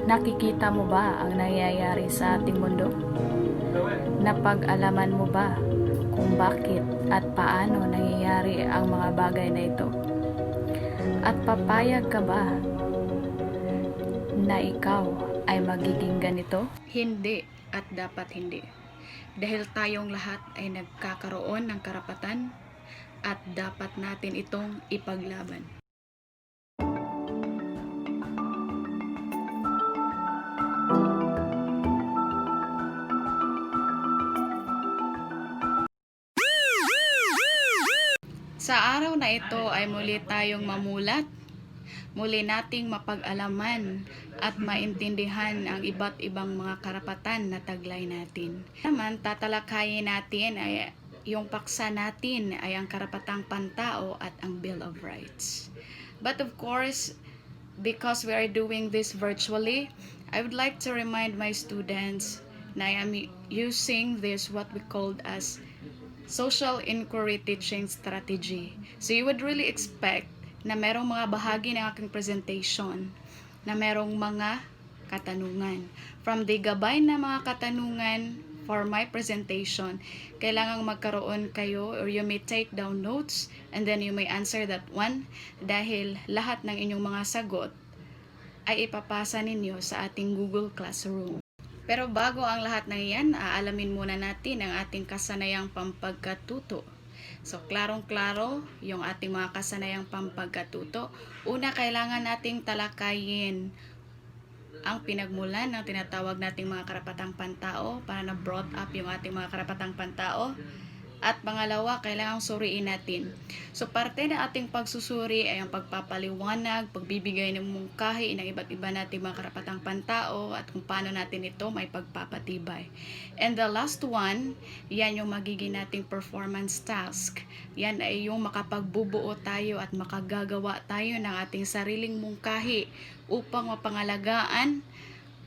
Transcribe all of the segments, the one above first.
Nakikita mo ba ang nangyayari sa ating mundo? Napag-alaman mo ba kung bakit at paano nangyayari ang mga bagay na ito? At papayag ka ba na ikaw ay magiging ganito? Hindi at dapat hindi. Dahil tayong lahat ay nagkakaroon ng karapatan at dapat natin itong ipaglaban. Sa araw na ito ay muli tayong mamulat, muli nating mapag-alaman at maintindihan ang iba't ibang mga karapatan na taglay natin. Naman, tatalakayin natin ay yung paksa natin ay ang Karapatang Pantao at ang Bill of Rights. But of course, because we are doing this virtually, I would like to remind my students na I am using this what we called as social inquiry teaching strategy. So you would really expect na merong mga bahagi ng aking presentation na merong mga katanungan. From the gabay na mga katanungan for my presentation, kailangang magkaroon kayo or you may take down notes and then you may answer that one dahil lahat ng inyong mga sagot ay ipapasa ninyo sa ating Google Classroom. Pero bago ang lahat ng iyan, aalamin muna natin ang ating kasanayang pampagkatuto. So, klarong-klaro yung ating mga kasanayang pampagkatuto. Una, kailangan nating talakayin ang pinagmulan ng tinatawag nating mga karapatang pantao para na brought up yung ating mga karapatang pantao. At pangalawa, kailangang suriin natin. So, parte ng ating pagsusuri ay ang pagpapaliwanag, pagbibigay ng mungkahi ng iba't iba nating mga karapatang pantao at kung paano natin ito may pagpapatibay. And the last one, yan yung magiging nating performance task. Yan ay yung makapagbubuo tayo at makagagawa tayo ng ating sariling mungkahi upang mapangalagaan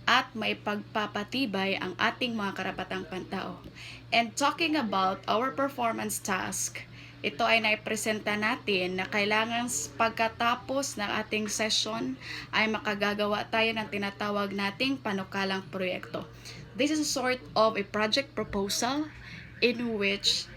at may pagpapatibay ang ating mga karapatang pantao. And talking about our performance task, ito ay naipresenta natin na kailangan pagkatapos ng ating session ay makagagawa tayo ng tinatawag nating panukalang proyekto. This is a sort of a project proposal in which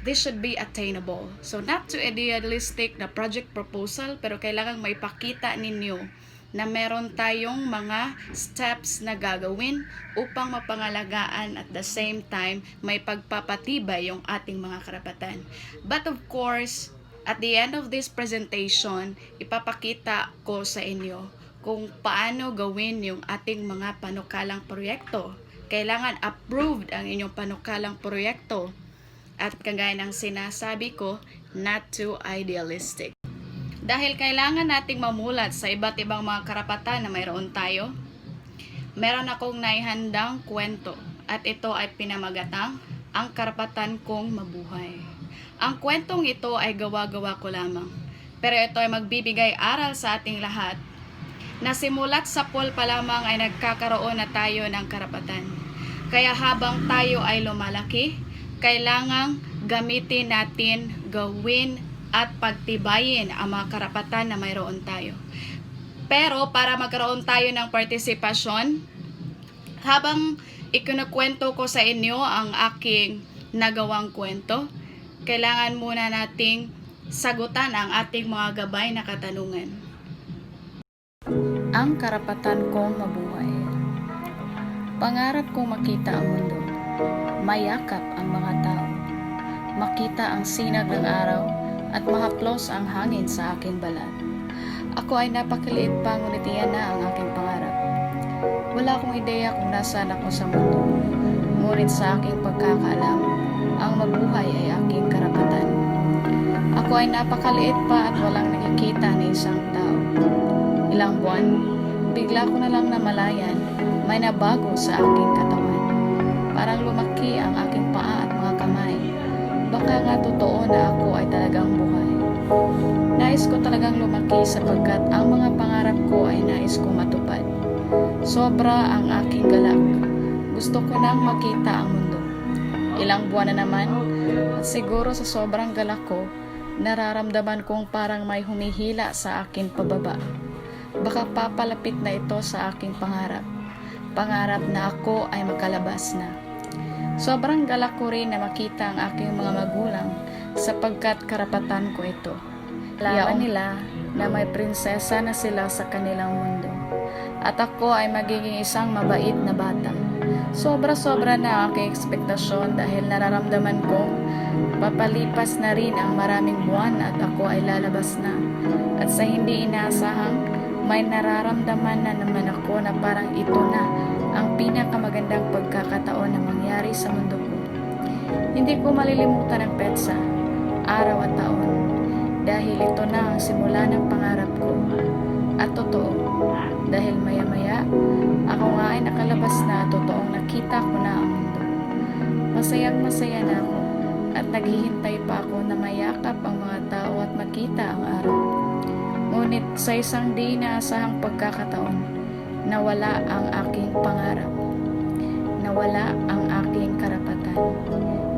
this should be attainable. So not too idealistic na project proposal, pero kailangan maipakita ninyo na meron tayong mga steps na gagawin upang mapangalagaan at the same time may pagpapatibay yung ating mga karapatan. But of course, at the end of this presentation, ipapakita ko sa inyo kung paano gawin yung ating mga panukalang proyekto. Kailangan approved ang inyong panukalang proyekto at kagaya ng sinasabi ko, not too idealistic. Dahil kailangan nating mamulat sa iba't ibang mga karapatan na mayroon tayo, meron akong naihandang kwento at ito ay pinamagatang ang karapatan kong mabuhay. Ang kwentong ito ay gawa-gawa ko lamang, pero ito ay magbibigay aral sa ating lahat na simulat sa pool pa lamang ay nagkakaroon na tayo ng karapatan. Kaya habang tayo ay lumalaki, kailangang gamitin natin, gawin at pagtibayin ang mga karapatan na mayroon tayo. Pero para magkaroon tayo ng partisipasyon, habang ikinukwento ko sa inyo ang aking nagawang kwento, kailangan muna nating sagutan ang ating mga gabay na katanungan. Ang karapatan kong mabuhay. Pangarap kong makita ang mundo, mayakap ang mga tao, makita ang sinag ng araw, at mahaplos ang hangin sa aking balat. Ako ay napakaliit pa, ngunit iyan na ang aking pangarap. Wala akong ideya kung nasaan ako sa mundo, ngunit sa aking pagkakaalam, ang mabuhay ay aking karapatan. Ako ay napakaliit pa at walang nakikita ni isang tao. Ilang buwan, bigla ko na lang namalayan, may nabago sa aking katawan. Parang lumaki ang aking paa at mga kamay. Baka nga totoo na ako ay talagang buhay. Nais ko talagang lumaki sapagkat ang mga pangarap ko ay nais kong matupad. Sobra ang aking galak. Gusto ko nang makita ang mundo. Ilang buwan na naman at siguro sa sobrang galak ko, nararamdaman kong parang may humihila sa akin pababa. Baka papalapit na ito sa aking pangarap. Pangarap na ako ay makalabas na. Sobrang galak ko rin na makita ang aking mga magulang sapagkat karapatan ko ito. Alaman nila na may prinsesa na sila sa kanilang mundo. At ako ay magiging isang mabait na bata. Sobra-sobra na ang aking ekspektasyon dahil nararamdaman kong papalipas na rin ang maraming buwan at ako ay lalabas na. At sa hindi inaasahang, may nararamdaman na naman ako na parang ito na ang pinakamagandang pagkakataon na mangyari sa mundo ko. Hindi ko malilimutan ang petsa, araw at taon, dahil ito na ang simula ng pangarap ko. At totoo, dahil maya-maya, ako nga ay nakalabas na at totoong nakita ko na ang mundo. Masayang masaya na ako at naghihintay pa ako na mayakap ang mga tao at makita ang araw. Ngunit sa isang di inaasahang pagkakataon, nawala ang aking pangarap. Nawala ang aking karapatan.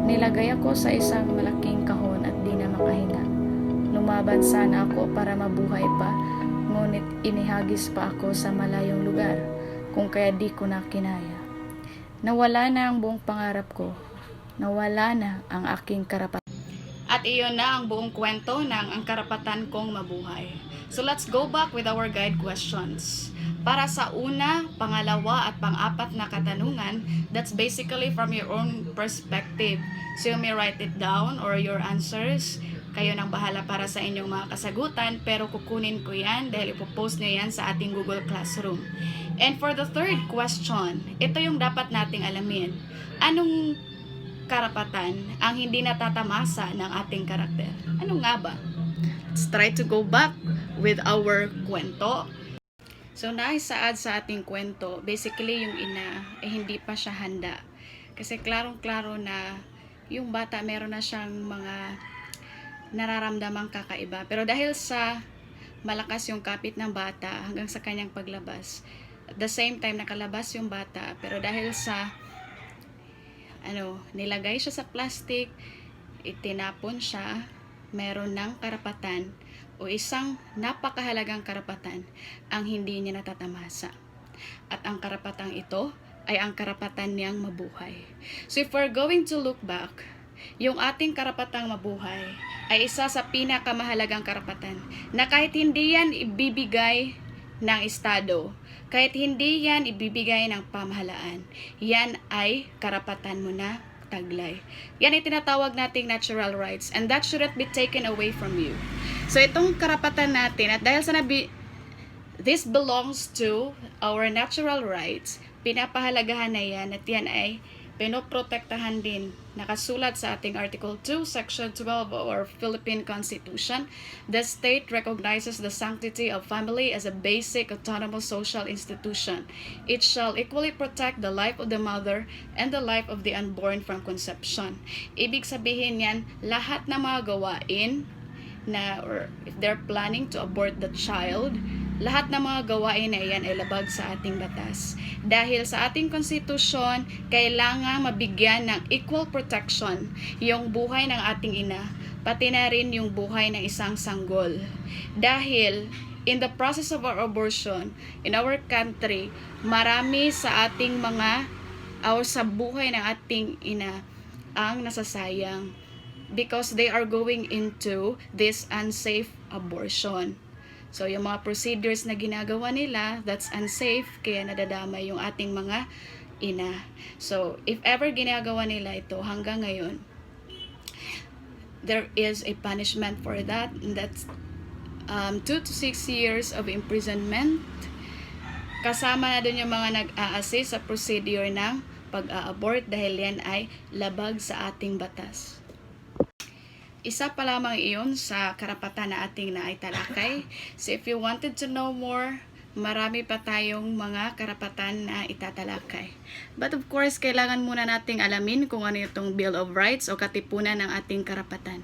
Nilagay ako sa isang malaking kahon at di na makahinga. Lumaban sana ako para mabuhay pa, ngunit inihagis pa ako sa malayong lugar kung kaya di ko na kinaya. Nawala na ang buong pangarap ko. Nawala na ang aking karapatan. At iyon na ang buong kwento ng ang karapatan kong mabuhay. So let's go back with our guide questions. Para sa una, pangalawa at pang-apat na katanungan, that's basically from your own perspective. So you may write it down or your answers. Kayo nang bahala para sa inyong mga kasagutan, pero kukunin ko yan dahil ipopost nyo yan sa ating Google Classroom. And for the third question, ito yung dapat nating alamin. Anong karapatan ang hindi natatamasa ng ating karakter? Ano nga ba? Let's try to go back with our kwento. So, naisaad sa ating kwento, basically yung ina, hindi pa siya handa. Kasi klarong-klaro na yung bata meron na siyang mga nararamdamang kakaiba. Pero dahil sa malakas yung kapit ng bata hanggang sa kanyang paglabas, at the same time nakalabas yung bata, pero dahil sa nilagay siya sa plastic, itinapon siya, meron ng karapatan o isang napakahalagang karapatan ang hindi niya natatamasa. At ang karapatang ito ay ang karapatan niyang mabuhay. So if we're going to look back, yung ating karapatang mabuhay ay isa sa pinakamahalagang karapatan na kahit hindi yan ibibigay ng estado, kahit hindi yan ibibigay ng pamahalaan, yan ay karapatan mo na taglay. Yan ay tinatawag nating natural rights and that shouldn't be taken away from you. So itong karapatan natin, at dahil sa this belongs to our natural rights, pinapahalagahan na yan at yan ay pinoprotektahan din. Nakasulat sa ating Article 2, Section 12 of our Philippine Constitution, the state recognizes the sanctity of family as a basic autonomous social institution. It shall equally protect the life of the mother and the life of the unborn from conception. Ibig sabihin yan, lahat ng mga gawain na, or if they're planning to abort the child, lahat ng mga gawain na iyan ay labag sa ating batas. Dahil sa ating konstitusyon, kailangan mabigyan ng equal protection yung buhay ng ating ina, pati na rin yung buhay ng isang sanggol. Dahil in the process of our abortion in our country, marami sa ating sa buhay ng ating ina ang nasasayang because they are going into this unsafe abortion. So, yung mga procedures na ginagawa nila, that's unsafe, kaya nadadamay yung ating mga ina. So, if ever ginagawa nila ito hanggang ngayon, there is a punishment for that, and that's 2 to 6 years of imprisonment. Kasama na dun yung mga nag-a-assist sa procedure ng pag-a-abort dahil yan ay labag sa ating batas. Isa pa lamang iyon sa karapatan na ating naitalakay. So if you wanted to know more, marami pa tayong mga karapatan na itatalakay. But of course, kailangan muna nating alamin kung ano itong Bill of Rights o katipunan ng ating karapatan.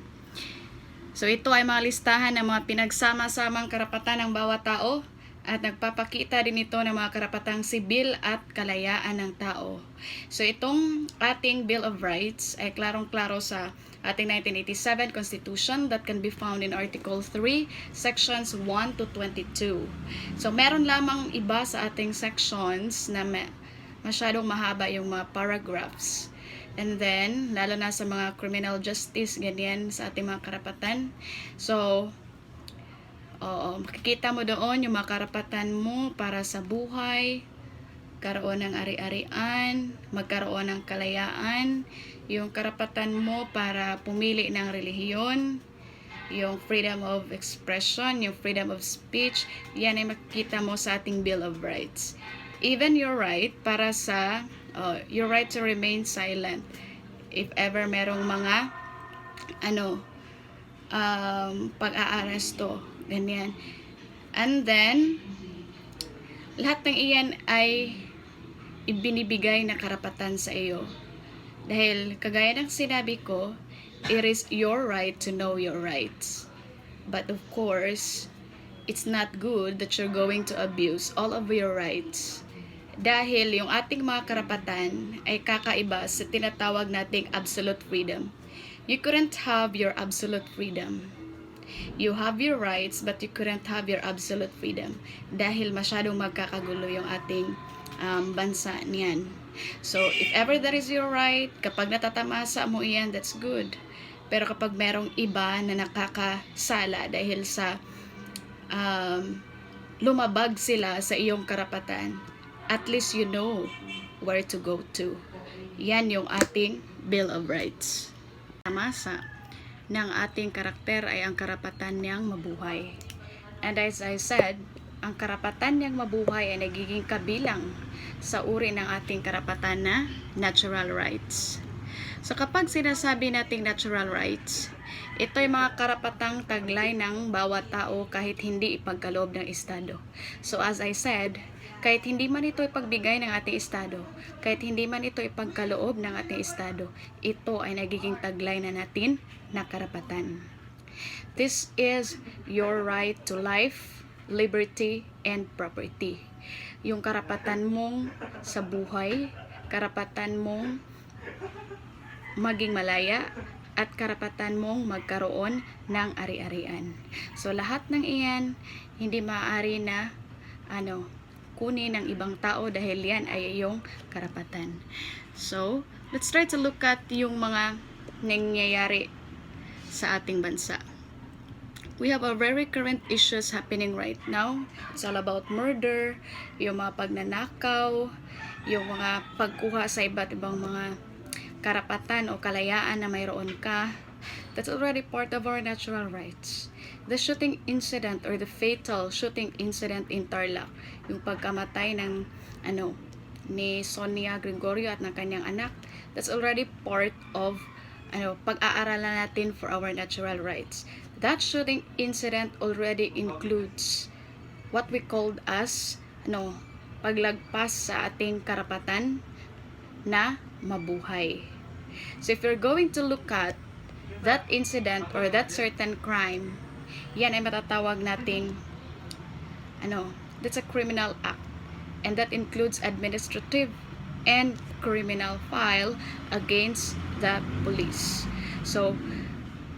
So ito ay mga listahan ng mga pinagsama-samang karapatan ng bawat tao At nagpapakita din ito ng mga karapatang sibil at kalayaan ng tao. So itong ating Bill of Rights ay klarong-klaro sa ating 1987 Constitution that can be found in Article 3, Sections 1 to 22. So meron lamang iba sa ating sections na masyadong mahaba yung mga paragraphs. And then, lalo na sa mga criminal justice, ganyan sa ating mga karapatan. So, makikita mo doon yung mga karapatan mo para sa buhay, karoon ng ari-arian, magkaroon ng kalayaan, yung karapatan mo para pumili ng relihiyon, yung freedom of expression, yung freedom of speech, yan ay makikita mo sa ating Bill of Rights. Even your right para sa your right to remain silent if ever merong mga pag-aaresto, ganyan. And then lahat ng iyan ay ibinibigay na karapatan sa iyo. Dahil kagaya ng sinabi ko, it is your right to know your rights. But of course, it's not good that you're going to abuse all of your rights. Dahil yung ating mga karapatan ay kakaiba sa tinatawag nating absolute freedom. You couldn't have your absolute freedom. You have your rights but you couldn't have your absolute freedom. Dahil masyadong magkakagulo yung ating bansa niyan. So, if ever that is your right, kapag natatamasa mo iyan, that's good. Pero kapag merong iba na nakakasala dahil sa lumabag sila sa iyong karapatan, at least you know where to go to. Yan yung ating Bill of Rights. Tamasa ng ating karakter ay ang karapatan niyang mabuhay. And as I said, ang karapatan niyang mabuhay ay nagiging kabilang sa uri ng ating karapatan na natural rights. So kapag sinasabi nating natural rights, ito ay mga karapatang taglay ng bawat tao kahit hindi ipagkaloob ng Estado. So as I said, kahit hindi man ito ipagbigay ng ating Estado, kahit hindi man ito ipagkaloob ng ating Estado, ito ay nagiging taglay na natin na karapatan. This is your right to life, liberty, and property. Yung karapatan mong sa buhay, karapatan mong maging malaya, at karapatan mong magkaroon ng ari-arian. So lahat ng iyan hindi maaari na kunin ng ibang tao dahil yan ay iyong karapatan. So, let's try to look at yung mga nangyayari sa ating bansa. We have a very current issues happening right now. It's all about murder, yung mga pagnanakaw, yung mga pagkuha sa iba't ibang mga karapatan o kalayaan na mayroon ka. That's already part of our natural rights. The shooting incident or the fatal shooting incident in Tarlac, yung pagkamatay ng ni Sonia Gregorio at ng kanyang anak, that's already part of pag-aaralan natin for our natural rights. That shooting incident already includes what we called as paglagpas sa ating karapatan na mabuhay. So if you're going to look at that incident or that certain crime, yan ay matatawag nating that's a criminal act, and that includes administrative and criminal file against the police. So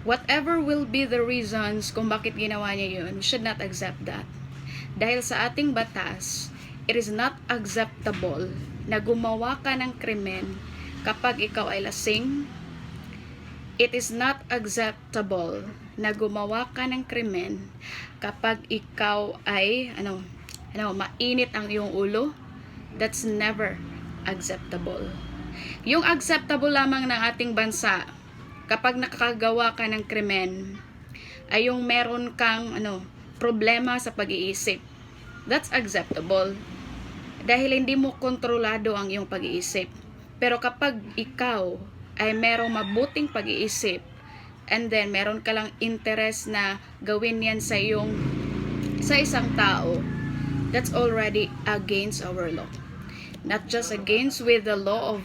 whatever will be the reasons kung bakit ginawa niya yun, we should not accept that. Dahil sa ating batas, it is not acceptable na gumawa ka ng krimen kapag ikaw ay lasing. It is not acceptable na gumawa ka ng krimen kapag ikaw ay mainit ang iyong ulo. That's never acceptable. Yung acceptable lamang ng ating bansa kapag nakakagawa ka ng krimen ay yung meron kang problema sa pag-iisip. That's acceptable. Dahil hindi mo kontrolado ang iyong pag-iisip. Pero kapag ikaw ay merong mabuting pag-iisip, and then meron ka lang interest na gawin yan sa isang tao, that's already against our law. Not just against with the law of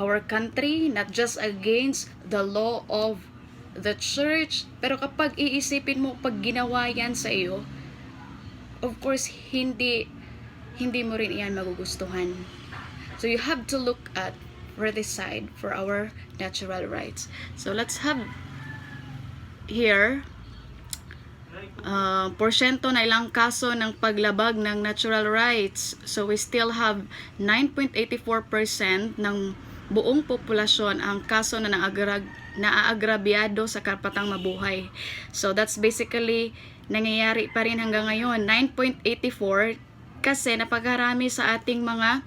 our country, not just against the law of the church, pero kapag iisipin mo, pag ginawa yan sa iyo, of course, hindi mo rin iyan magugustuhan. So you have to look at for this side for our natural rights. So let's have here porsyento na ilang kaso ng paglabag ng natural rights. So we still have 9.84% ng buong populasyon ang kaso na naaagrabyado sa karapatang mabuhay. So that's basically nangyayari pa rin hanggang ngayon. 9.84 kasi napakarami sa ating mga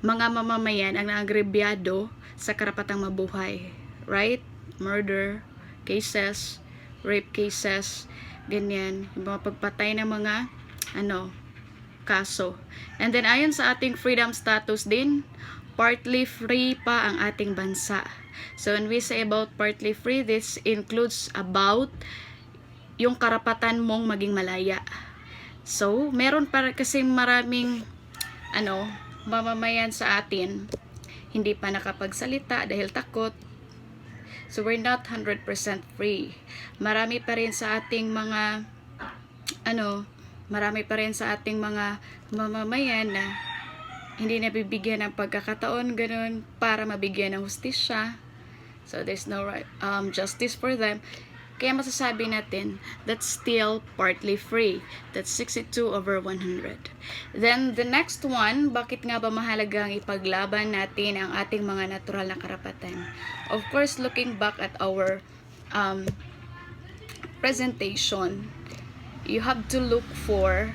mga mamamayan ang naagrebyado sa karapatang mabuhay. Right? Murder cases, rape cases, ganyan. Yung mga pagpatay ng mga kaso. And then ayon sa ating freedom status din, partly free pa ang ating bansa. So when we say about partly free, this includes about yung karapatan mong maging malaya. So, meron para kasi maraming mamamayan sa atin hindi pa nakapagsalita dahil takot. So we're not 100% free. Marami pa rin sa ating mga mamamayan na hindi nabibigyan ng pagkakataon ganun para mabigyan ng hustisya. So there's no justice for them. Kaya masasabi natin that's still partly free. That's 62/100. Then the next one, bakit nga ba mahalagang ipaglaban natin ang ating mga natural na karapatan? Of course, looking back at our presentation, you have to look for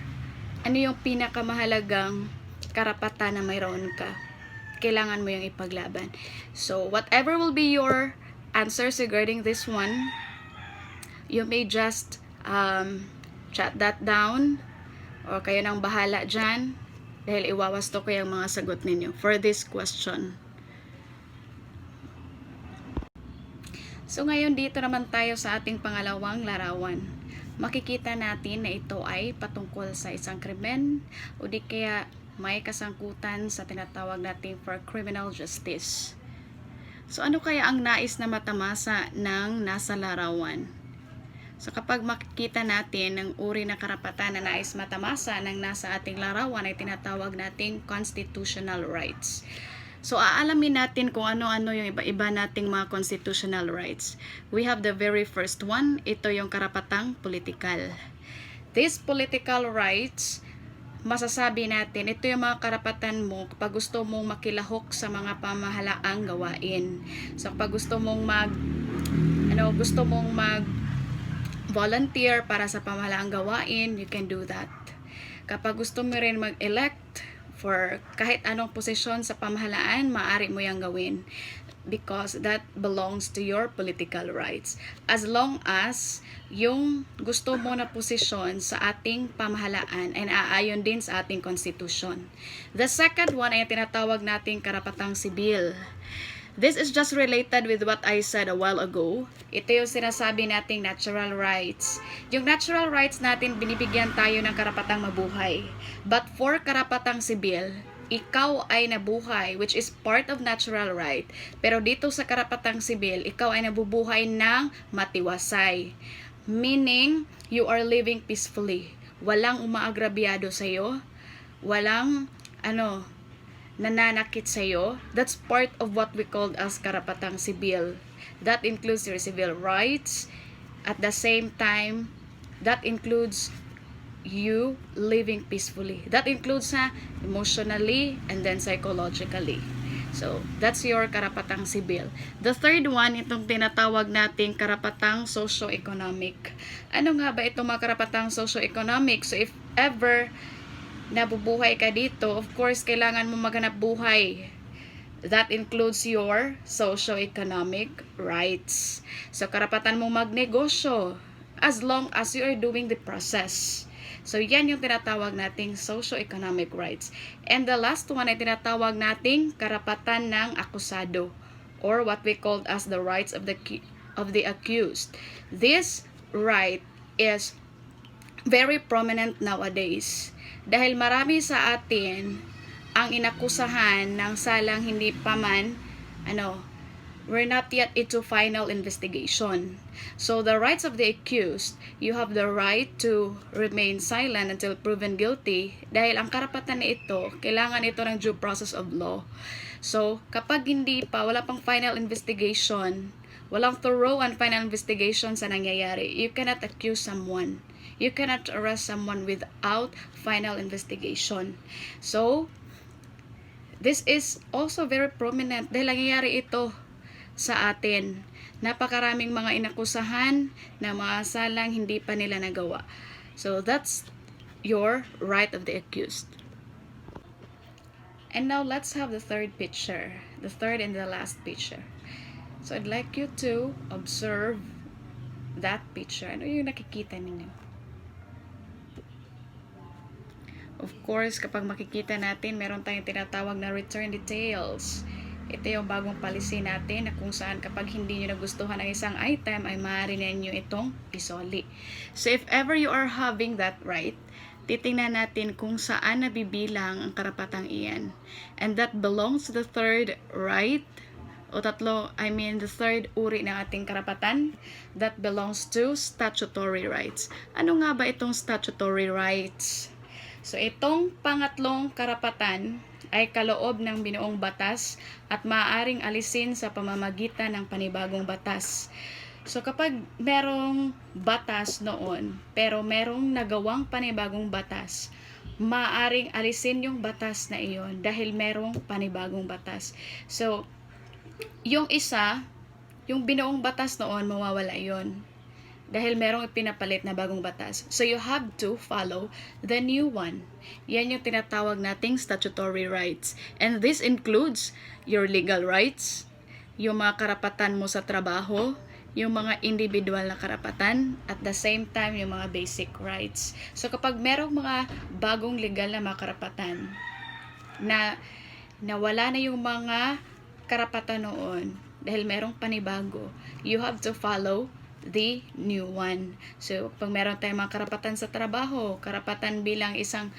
ano yung pinakamahalagang karapatan na mayroon ka. Kailangan mo yung ipaglaban. So whatever will be your answers regarding this one, you may just chat that down o kayo nang bahala dyan dahil iwawasto ko yung mga sagot ninyo for this question. So ngayon dito naman tayo sa ating pangalawang larawan. Makikita natin na ito ay patungkol sa isang krimen o di kaya may kasangkutan sa tinatawag natin for criminal justice. So ano kaya ang nais na matamasa ng nasa larawan? So kapag makikita natin ng uri na karapatan na nais matamasa ng nasa ating larawan ay tinatawag nating constitutional rights. So aalamin natin kung ano-ano yung iba-iba nating mga constitutional rights. We have the very first one, ito yung karapatang politikal. These political rights, masasabi natin, ito yung mga karapatan mo kapag gusto mong makilahok sa mga pamahalaang gawain. So kapag gusto mong volunteer para sa pamahalaang gawain, you can do that. Kapag gusto mo rin mag-elect for kahit anong posisyon sa pamahalaan, maaari mo yang gawin because that belongs to your political rights. As long as yung gusto mo na posisyon sa ating pamahalaan ay naaayon din sa ating konstitusyon. The second one ay tinatawag nating karapatang sibil. This is just related with what I said a while ago. Ito yung sinasabi nating natural rights. Yung natural rights natin, binibigyan tayo ng karapatang mabuhay. But for karapatang sibil, ikaw ay nabuhay, which is part of natural right. Pero dito sa karapatang sibil, ikaw ay nabubuhay ng matiwasay. Meaning, you are living peacefully. Walang umaagrabyado sa'yo. Walang, nananakit sa'yo. That's part of what we call as karapatang sibil. That includes your civil rights. At the same time, that includes you living peacefully. That includes emotionally and then psychologically. So, that's your karapatang sibil. The third one, itong tinatawag nating karapatang socio-economic. Ano nga ba itong mga karapatang socio-economic? So, if ever nabubuhay ka dito, of course, kailangan mo maghanap buhay. That includes your socio-economic rights. So, karapatan mo magnegosyo as long as you are doing the process. So, yan yung tinatawag nating socio-economic rights. And the last one ay tinatawag nating karapatan ng akusado or what we call as the rights of the accused. This right is very prominent nowadays. Dahil marami sa atin ang inakusahan ng salang hindi pa man we're not yet into final investigation. So the rights of the accused, you have the right to remain silent until proven guilty dahil ang karapatan na ito, kailangan ito ng due process of law. So kapag hindi pa, wala pang final investigation, walang thorough and final investigation sa nangyayari, you cannot accuse someone. You cannot arrest someone without final investigation. So, this is also very prominent dahil nangyayari ito sa atin. Napakaraming mga inakusahan na mga salang hindi pa nila nagawa. So, that's your right of the accused. And now, let's have the third picture. The third and the last picture. So, I'd like you to observe that picture. Ano yung nakikita ninyo? Of course, kapag makikita natin, meron tayong tinatawag na return details. Ito yung bagong policy natin na kung saan kapag hindi nyo nagustuhan ang isang item, ay maaari ninyo itong isoli. So, if ever you are having that right, titingnan natin kung saan nabibilang ang karapatang iyan. And that belongs to the third right, o the third uri ng ating karapatan, that belongs to statutory rights. Ano nga ba itong statutory rights? So, itong pangatlong karapatan ay kaloob ng binuong batas at maaaring alisin sa pamamagitan ng panibagong batas. So, kapag merong batas noon, pero merong nagawang panibagong batas, maaaring alisin yung batas na iyon dahil merong panibagong batas. So, yung isa, yung binuong batas noon, mawawala yon dahil merong ipinapalit na bagong batas. So, you have to follow the new one. Yan yung tinatawag nating statutory rights. And this includes your legal rights, yung mga karapatan mo sa trabaho, yung mga individual na karapatan, at the same time, yung mga basic rights. So, kapag merong mga bagong legal na mga karapatan, na nawala na yung mga karapatan noon, dahil merong panibago, you have to follow the new one. So, pag meron tayong mga karapatan sa trabaho, karapatan bilang isang,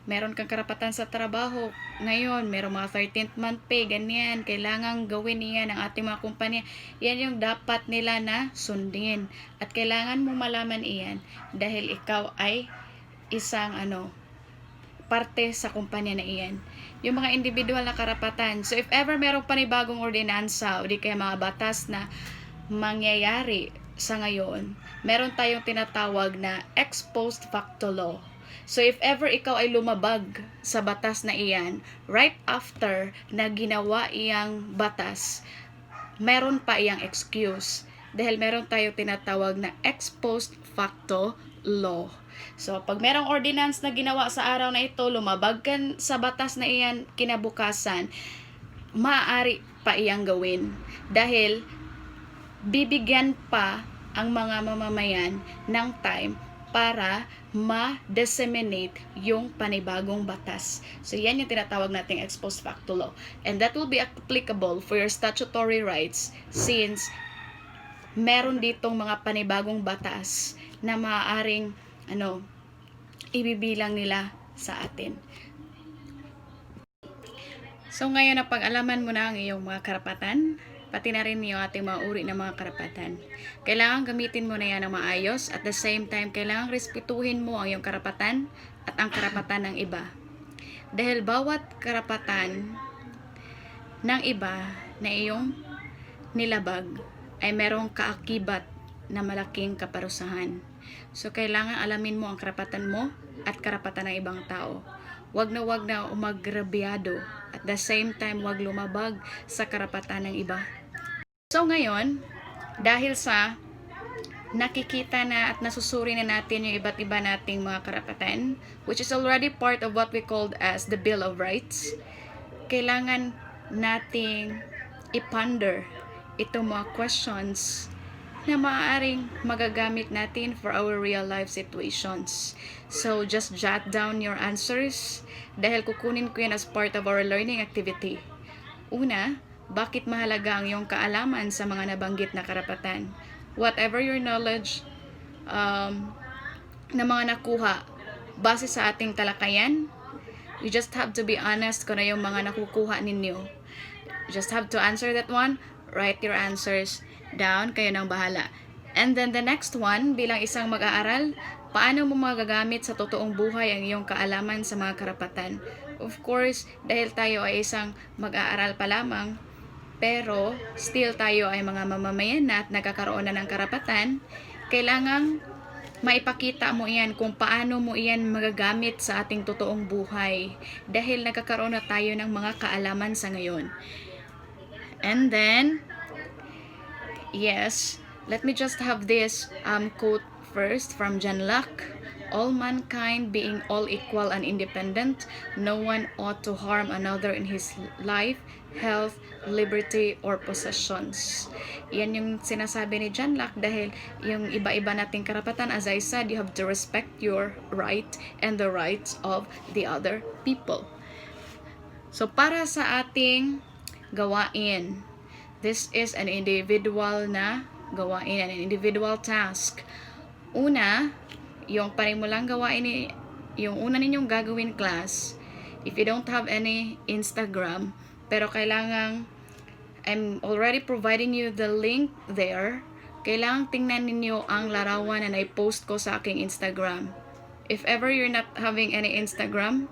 meron kang karapatan sa trabaho, ngayon, meron mga 13th month pay, ganyan, kailangan gawin niyan ng ating mga kumpanya. Yan yung dapat nila na sundin. At kailangan mo malaman iyan dahil ikaw ay isang, parte sa kumpanya na iyan. Yung mga individual na karapatan. So, if ever merong panibagong ordinansa o di kaya mga batas na mangyayari sa ngayon, meron tayong tinatawag na ex post facto law. So, if ever ikaw ay lumabag sa batas na iyan, right after na ginawa iyang batas, meron pa iyang excuse. Dahil meron tayong tinatawag na ex post facto law. So, pag merong ordinance na ginawa sa araw na ito, lumabag ka sa batas na iyan kinabukasan, maaari pa iyang gawin. Dahil bibigyan pa ang mga mamamayan ng time para ma-disseminate yung panibagong batas. So, yan yung tinatawag nating ex post facto law. And that will be applicable for your statutory rights since meron ditong mga panibagong batas na maaaring ibibilang nila sa atin. So, ngayon na pag-alaman mo na ang iyong mga karapatan, pati na rin yung ating mga uri ng mga karapatan. Kailangan gamitin mo na yan ng maayos. At the same time, kailangan respetuhin mo ang iyong karapatan at ang karapatan ng iba. Dahil bawat karapatan ng iba na iyong nilabag ay merong kaakibat na malaking kaparusahan. So, kailangan alamin mo ang karapatan mo at karapatan ng ibang tao. Wag na umagrabyado. At the same time, wag lumabag sa karapatan ng iba. So ngayon, dahil sa nakikita na at nasusuri na natin yung iba't iba nating mga karapatan, which is already part of what we called as the Bill of Rights, kailangan nating i-ponder itong mga questions na maaaring magagamit natin for our real life situations. So, just jot down your answers dahil kukunin ko yan as part of our learning activity. Una, bakit mahalaga ang iyong kaalaman sa mga nabanggit na karapatan? Whatever your knowledge na mga nakuha base sa ating talakayan, you just have to be honest kung ano yung mga nakukuha ninyo. just have to answer that one. Write your answers down. Kayo nang bahala. And then the next one, bilang isang mag-aaral, paano mo magagamit sa totoong buhay ang iyong kaalaman sa mga karapatan? Of course, dahil tayo ay isang mag-aaral pa lamang, pero still tayo ay mga mamamayan na at nagkakaroon na ng karapatan, kailangang maipakita mo iyan kung paano mo iyan magagamit sa ating totoong buhay dahil nagkakaroon na tayo ng mga kaalaman sa ngayon. And then, yes, let me just have this quote first from John Locke. All mankind being all equal and independent, no one ought to harm another in his life, health, liberty, or possessions. Yan yung sinasabi ni John Locke dahil yung iba-iba nating karapatan, as I said, you have to respect your right and the rights of the other people. So para sa ating gawain, this is an individual na gawain, an individual task. Una, yung panimulang gawain yung una ninyong gagawin class, if you don't have any Instagram, pero kailangang, I'm already providing you the link there, kailangang tingnan ninyo ang larawan na nai-post ko sa aking Instagram. If ever you're not having any Instagram,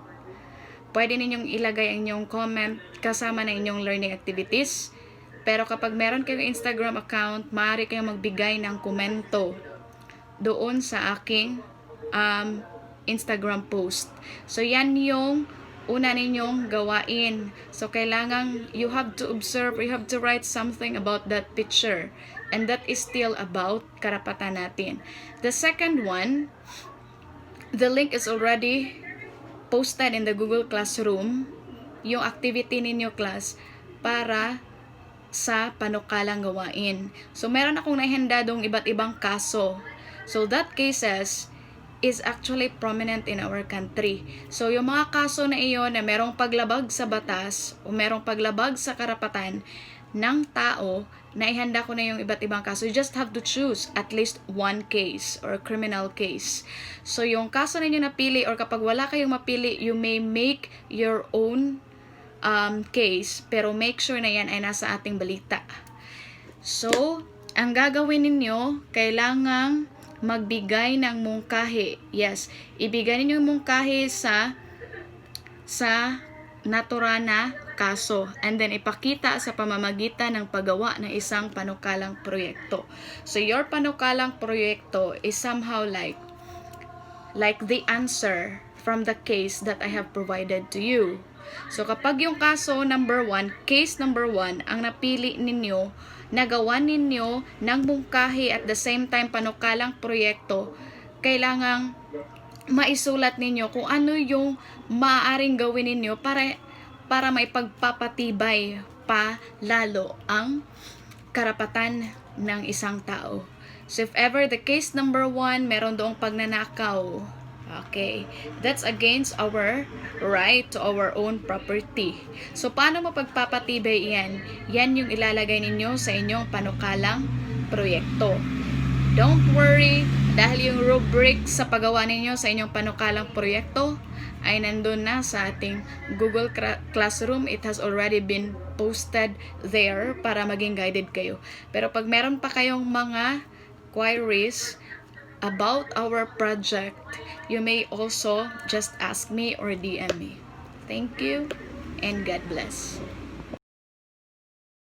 pwede ninyong ilagay ang inyong comment kasama na inyong learning activities. Pero kapag meron kayong Instagram account, maaari kayong magbigay ng komento doon sa aking Instagram post. So yan yung una ninyong gawain. So kailangan you have to observe, you have to write something about that picture. And that is still about karapatan natin. The second one, the link is already posted in the Google Classroom, yung activity ninyo class para sa panukalang gawain. So meron akong naihanda dong iba't ibang kaso. So that cases is actually prominent in our country. So yung mga kaso na iyon na merong paglabag sa batas o merong paglabag sa karapatan ng tao, naihanda ko na yung iba't ibang kaso. You just have to choose at least one case or criminal case. So yung kaso ninyo napili or kapag wala kayong mapili, you may make your own case, pero make sure na yan ay nasa ating balita. So, ang gagawin ninyo, kailangang magbigay ng mungkahi. Yes, ibigay ninyo yung mungkahi sa natural na kaso. And then, ipakita sa pamamagitan ng paggawa ng isang panukalang proyekto. So, your panukalang proyekto is somehow like the answer from the case that I have provided to you. So, kapag yung kaso number 1, case number 1, ang napili ninyo, nagawa ninyo ng mungkahi at the same time panukalang proyekto, kailangang maisulat ninyo kung ano yung maaaring gawin ninyo para maipagpapatibay pa lalo ang karapatan ng isang tao. So, if ever the case number 1, meron doong pagnanakaw, okay, that's against our right to our own property. So, paano mapagpapatibay yan? Yan yung ilalagay ninyo sa inyong panukalang proyekto. Don't worry, dahil yung rubric sa paggawa ninyo sa inyong panukalang proyekto ay nandun na sa ating Google Classroom. It has already been posted there para maging guided kayo. Pero pag meron pa kayong mga queries about our project, you may also just ask me or DM me. Thank you and God bless.